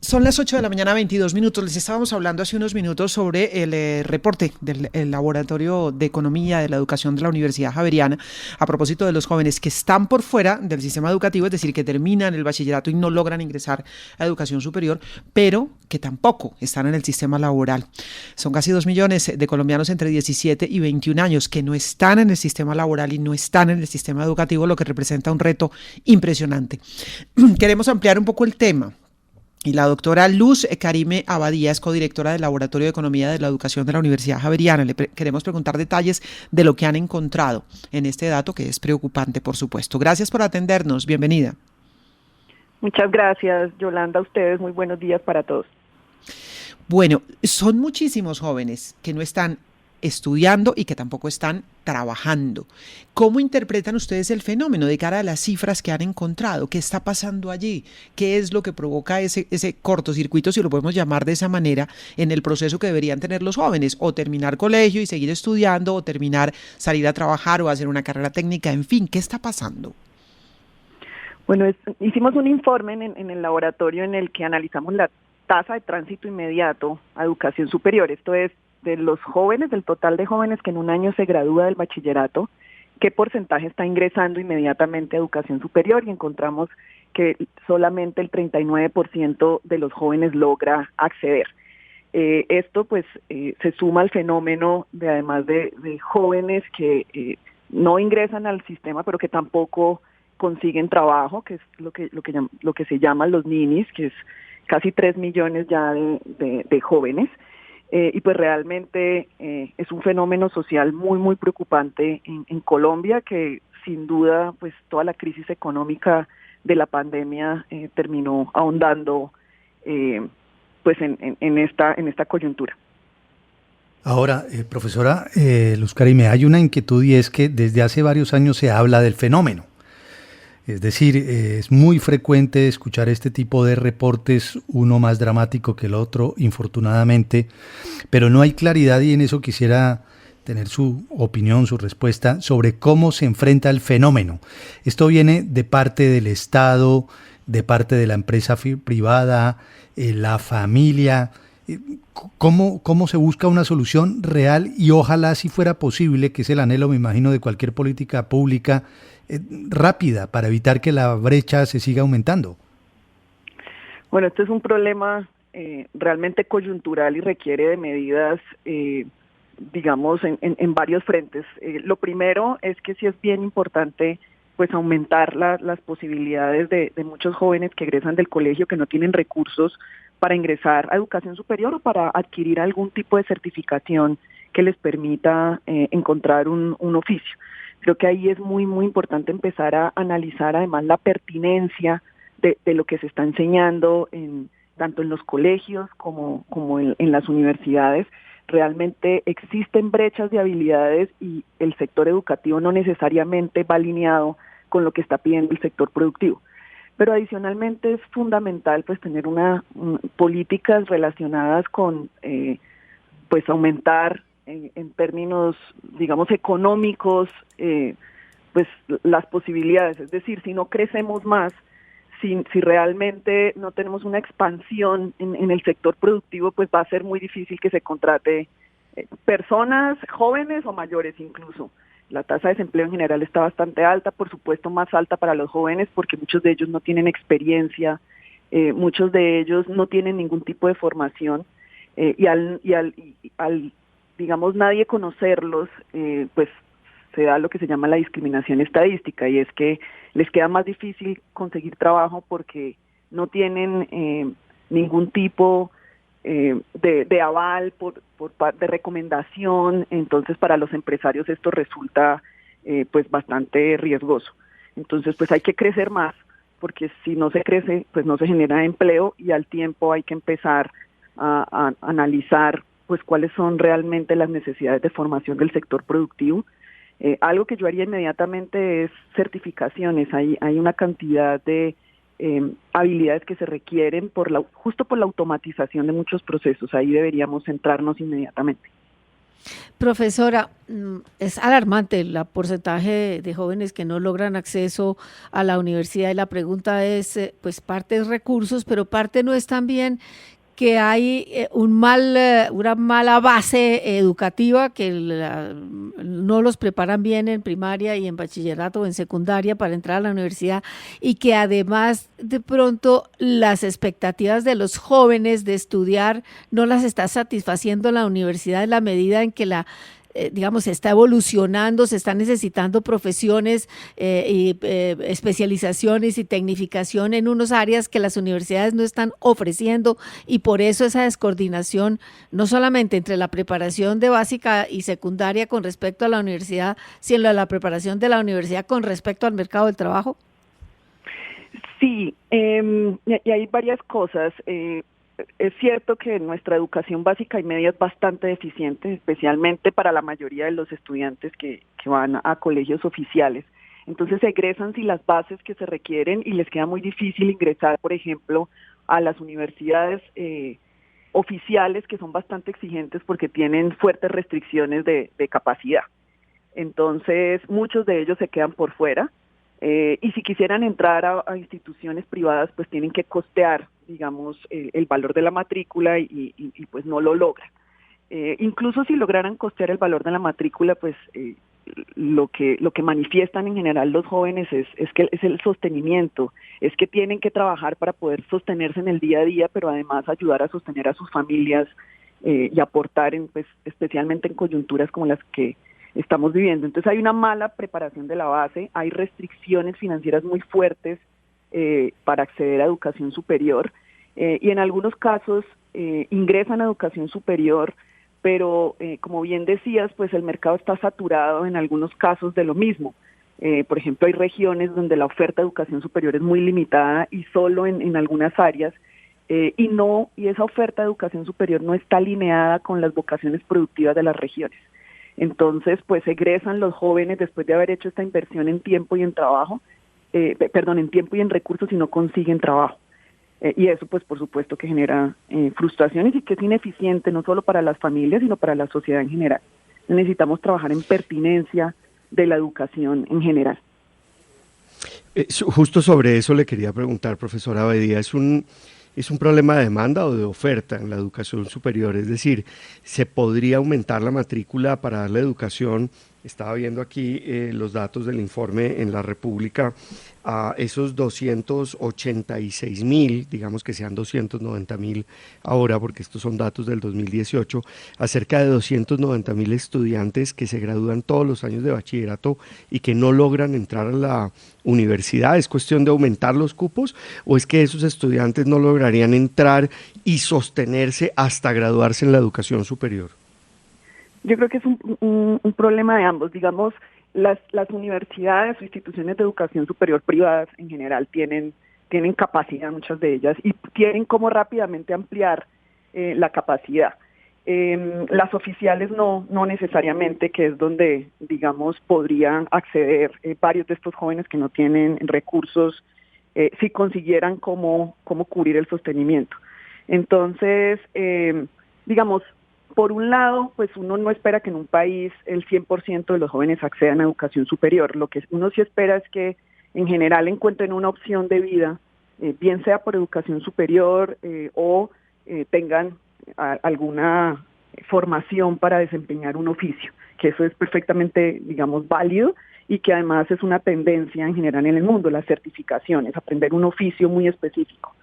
Son las 8 de la mañana, 22 minutos. Les estábamos hablando hace unos minutos sobre el reporte del el Laboratorio de Economía de la Educación de la Universidad Javeriana a propósito de los jóvenes que están por fuera del sistema educativo, es decir, que terminan el bachillerato y no logran ingresar a educación superior, pero que tampoco están en el sistema laboral. Son casi 2 millones de colombianos entre 17 y 21 años que no están en el sistema laboral y no están en el sistema educativo, lo que representa un reto impresionante. Queremos ampliar un poco el tema. Y la doctora Luz Karime Abadía es codirectora del Laboratorio de Economía de la Educación de la Universidad Javeriana. Queremos preguntar detalles de lo que han encontrado en este dato, que es preocupante, por supuesto. Gracias por atendernos. Bienvenida. Muchas gracias, Yolanda. A ustedes, muy buenos días para todos. Bueno, son muchísimos jóvenes que no están estudiando y que tampoco están trabajando. ¿Cómo interpretan ustedes el fenómeno de cara a las cifras que han encontrado? ¿Qué está pasando allí? ¿Qué es lo que provoca ese cortocircuito, si lo podemos llamar de esa manera, en el proceso que deberían tener los jóvenes? O terminar colegio y seguir estudiando, o terminar, salir a trabajar o hacer una carrera técnica, en fin, ¿qué está pasando? Bueno, hicimos un informe en el laboratorio en el que analizamos la tasa de tránsito inmediato a educación superior. Esto es, de los jóvenes, del total de jóvenes que en un año se gradúa del bachillerato, qué porcentaje está ingresando inmediatamente a educación superior, y encontramos que solamente el 39% de los jóvenes logra acceder. Esto pues se suma al fenómeno de, además de jóvenes que no ingresan al sistema, pero que tampoco consiguen trabajo, que es lo que se llama los ninis, que es casi 3 millones ya de jóvenes. Y pues realmente es un fenómeno social muy, muy preocupante en Colombia, que sin duda pues toda la crisis económica de la pandemia terminó ahondando pues en esta coyuntura. Ahora, profesora Luz Karime, hay una inquietud, y es que desde hace varios años se habla del fenómeno. Es decir, es muy frecuente escuchar este tipo de reportes, uno más dramático que el otro, infortunadamente, pero no hay claridad, y en eso quisiera tener su opinión, su respuesta sobre cómo se enfrenta el fenómeno. Esto viene de parte del Estado, de parte de la empresa privada, la familia. ¿Cómo se busca una solución real? Y ojalá, si fuera posible, que es el anhelo, me imagino, de cualquier política pública, rápida, para evitar que la brecha se siga aumentando. Bueno, este es un problema realmente coyuntural y requiere de medidas, digamos, en varios frentes. Lo primero es que sí es bien importante pues aumentar las posibilidades de muchos jóvenes que egresan del colegio, que no tienen recursos para ingresar a educación superior o para adquirir algún tipo de certificación que les permita encontrar un oficio. Creo que ahí es muy, muy importante empezar a analizar además la pertinencia de lo que se está enseñando tanto en los colegios como en las universidades. Realmente existen brechas de habilidades y el sector educativo no necesariamente va alineado con lo que está pidiendo el sector productivo. Pero adicionalmente es fundamental pues tener políticas relacionadas con pues aumentar en términos, digamos, económicos, pues las posibilidades. Es decir, si no crecemos más, si realmente no tenemos una expansión en el sector productivo, pues va a ser muy difícil que se contrate personas jóvenes o mayores incluso. La tasa de desempleo en general está bastante alta, por supuesto más alta para los jóvenes, porque muchos de ellos no tienen experiencia, muchos de ellos no tienen ningún tipo de formación, y al digamos, nadie conocerlos, pues se da lo que se llama la discriminación estadística, y es que les queda más difícil conseguir trabajo porque no tienen ningún tipo de aval de recomendación. Entonces para los empresarios esto resulta pues bastante riesgoso. Entonces pues hay que crecer más, porque si no se crece pues no se genera empleo, y al tiempo hay que empezar a analizar pues cuáles son realmente las necesidades de formación del sector productivo. Algo que yo haría inmediatamente es certificaciones. Hay una cantidad de habilidades que se requieren justo por la automatización de muchos procesos. Ahí deberíamos centrarnos inmediatamente. Profesora, es alarmante el porcentaje de jóvenes que no logran acceso a la universidad y la pregunta es, pues parte es recursos, pero parte no es también que hay una mala base educativa que no los preparan bien en primaria y en bachillerato o en secundaria para entrar a la universidad y que además de pronto las expectativas de los jóvenes de estudiar no las está satisfaciendo la universidad en la medida en que digamos, se está evolucionando, se están necesitando profesiones y especializaciones y tecnificación en unas áreas que las universidades no están ofreciendo y por eso esa descoordinación no solamente entre la preparación de básica y secundaria con respecto a la universidad, sino la preparación de la universidad con respecto al mercado del trabajo. Sí, y hay varias cosas. Es cierto que nuestra educación básica y media es bastante deficiente, especialmente para la mayoría de los estudiantes que van a colegios oficiales. Entonces egresan sin las bases que se requieren y les queda muy difícil ingresar, por ejemplo, a las universidades oficiales que son bastante exigentes porque tienen fuertes restricciones de capacidad. Entonces muchos de ellos se quedan por fuera. Y si quisieran entrar a instituciones privadas, pues tienen que costear, digamos, el valor de la matrícula y pues no lo logran. Incluso si lograran costear el valor de la matrícula, pues lo que manifiestan en general los jóvenes es que es el sostenimiento, es que tienen que trabajar para poder sostenerse en el día a día, pero además ayudar a sostener a sus familias y aportar, pues, especialmente en coyunturas como las que estamos viviendo. Entonces hay una mala preparación de la base, hay restricciones financieras muy fuertes para acceder a educación superior y en algunos casos ingresan a educación superior, pero como bien decías, pues el mercado está saturado en algunos casos de lo mismo. Por ejemplo, hay regiones donde la oferta de educación superior es muy limitada y solo en algunas áreas y esa oferta de educación superior no está alineada con las vocaciones productivas de las regiones. Entonces, pues egresan los jóvenes después de haber hecho esta inversión en tiempo y en trabajo, en tiempo y en recursos y no consiguen trabajo. Y eso, pues, por supuesto que genera frustraciones y que es ineficiente no solo para las familias, sino para la sociedad en general. Necesitamos trabajar en pertinencia de la educación en general. Justo sobre eso le quería preguntar, profesora Abadía, ¿es un problema de demanda o de oferta en la educación superior? Es decir, ¿se podría aumentar la matrícula para darle educación? Estaba viendo aquí los datos del informe en la República, a esos 286.000, digamos que sean 290.000 ahora, porque estos son datos del 2018, a cerca de 290.000 estudiantes que se gradúan todos los años de bachillerato y que no logran entrar a la universidad. ¿Es cuestión de aumentar los cupos o es que esos estudiantes no lograrían entrar y sostenerse hasta graduarse en la educación superior? Yo creo que es un problema de ambos. Digamos, las universidades o instituciones de educación superior privadas en general tienen capacidad, muchas de ellas, y tienen cómo rápidamente ampliar la capacidad. Las oficiales no necesariamente, que es donde, digamos, podrían acceder varios de estos jóvenes que no tienen recursos si consiguieran cómo cubrir el sostenimiento. Entonces, digamos, por un lado, pues uno no espera que en un país el 100% de los jóvenes accedan a educación superior. Lo que uno sí espera es que en general encuentren una opción de vida, bien sea por educación superior o tengan alguna formación para desempeñar un oficio, que eso es perfectamente, digamos, válido y que además es una tendencia en general en el mundo, las certificaciones, aprender un oficio muy específico.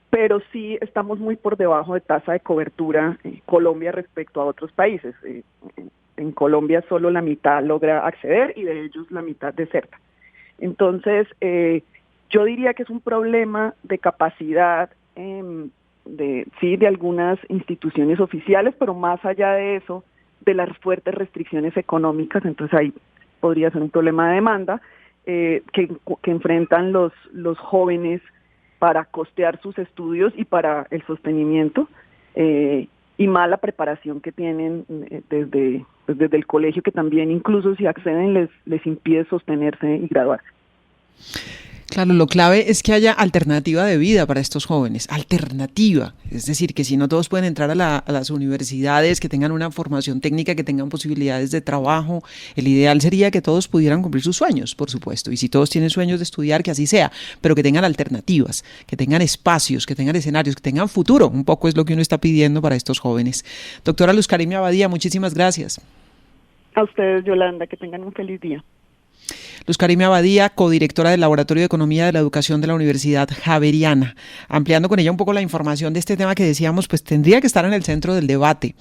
Pero sí estamos muy por debajo de tasa de cobertura en Colombia respecto a otros países. En Colombia solo la mitad logra acceder y de ellos la mitad deserta. Entonces, yo diría que es un problema de capacidad de algunas instituciones oficiales, pero más allá de eso, de las fuertes restricciones económicas. Entonces ahí podría ser un problema de demanda que enfrentan los jóvenes para costear sus estudios y para el sostenimiento, y mala preparación que tienen desde el colegio, que también incluso si acceden les impide sostenerse y graduarse. Claro, lo clave es que haya alternativa de vida para estos jóvenes, alternativa. Es decir, que si no todos pueden entrar a las universidades, que tengan una formación técnica, que tengan posibilidades de trabajo, el ideal sería que todos pudieran cumplir sus sueños, por supuesto. Y si todos tienen sueños de estudiar, que así sea, pero que tengan alternativas, que tengan espacios, que tengan escenarios, que tengan futuro. Un poco es lo que uno está pidiendo para estos jóvenes. Doctora Luz Karime Abadía, muchísimas gracias. A ustedes, Yolanda, que tengan un feliz día. Luz Karime Abadía, codirectora del Laboratorio de Economía de la Educación de la Universidad Javeriana. Ampliando con ella un poco la información de este tema que decíamos, pues tendría que estar en el centro del debate.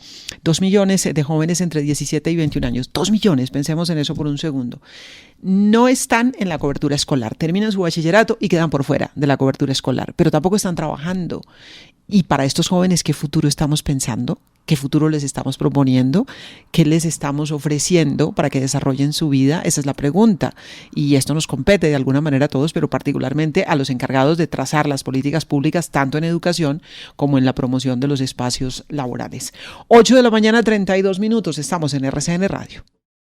2 millones de jóvenes entre 17 y 21 años. 2 millones, pensemos en eso por un segundo. No están en la cobertura escolar. Terminan su bachillerato y quedan por fuera de la cobertura escolar, pero tampoco están trabajando. Y para estos jóvenes, ¿qué futuro estamos pensando? ¿Qué futuro les estamos proponiendo? ¿Qué les estamos ofreciendo para que desarrollen su vida? Esa es la pregunta. Y esto nos compete de alguna manera a todos, pero particularmente a los encargados de trazar las políticas públicas, tanto en educación como en la promoción de los espacios laborales. 8 de la mañana, 32 minutos. Estamos en RCN Radio.